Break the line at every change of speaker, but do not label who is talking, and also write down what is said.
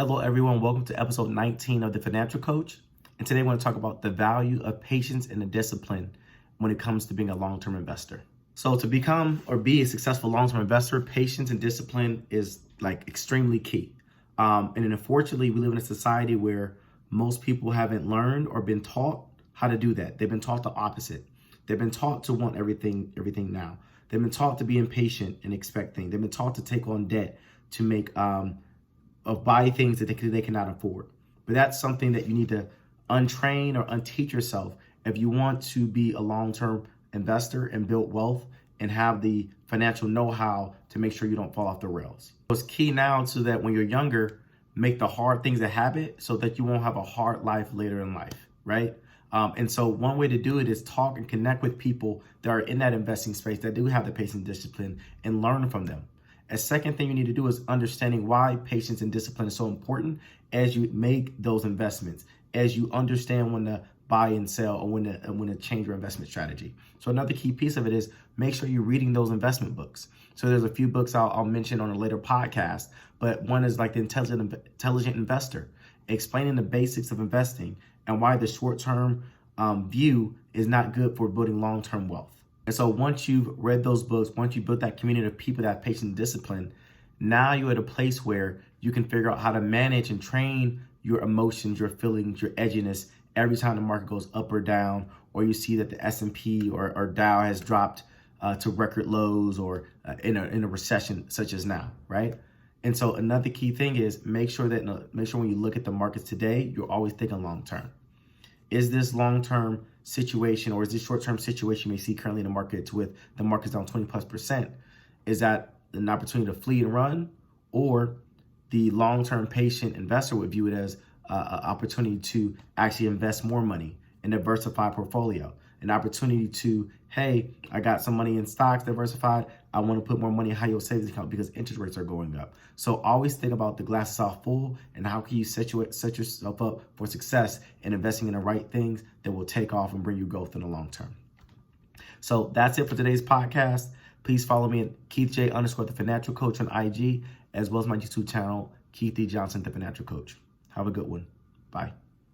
Hello, everyone. Welcome to episode 19 of The Financial Coach. And today I want to talk about the value of patience and the discipline when it comes to being a long-term investor. So to become or be a successful long-term investor, patience and discipline is extremely key. And then unfortunately, we live in a society where most people haven't learned or been taught how to do that. They've been taught the opposite. They've been taught to want everything now. They've been taught to be impatient and expect things. They've been taught to take on debt to make buy things that they cannot afford. But that's something that you need to untrain or unteach yourself if you want to be a long-term investor and build wealth and have the financial know-how to make sure you don't fall off the rails. It's key now so that when you're younger, make the hard things a habit so that you won't have a hard life later in life, right? And so one way to do it is talk and connect with people that are in that investing space that do have the patience and discipline and learn from them. A second thing you need to do is understanding why patience and discipline is so important as you make those investments, as you understand when to buy and sell or when to change your investment strategy. So another key piece of it is make sure you're reading those investment books. So there's a few books I'll mention on a later podcast, but one is like The Intelligent Investor, explaining the basics of investing and why the short-term view is not good for building long-term wealth. And so once you've read those books, once you build that community of people that have patience and discipline, now you're at a place where you can figure out how to manage and train your emotions, your feelings, your edginess every time the market goes up or down, or you see that the S&P or Dow has dropped to record lows or in a recession such as now, right? And so another key thing is make sure when you look at the markets today, you're always thinking long term. Is this long-term situation or is this short-term situation you may see currently in the markets with the markets down 20+%? Is that an opportunity to flee and run, or the long-term patient investor would view it as an opportunity to actually invest more money and diversify portfolio, an opportunity to, hey, I got some money in stocks diversified. I want to put more money in high yield savings account because interest rates are going up. So always think about the glass is half full and how can you set yourself up for success in investing in the right things that will take off and bring you growth in the long term. So that's it for today's podcast. Please follow me at KeithJ_the Financial Coach on IG, as well as my YouTube channel, Keith D. Johnson, the Financial Coach. Have a good one. Bye.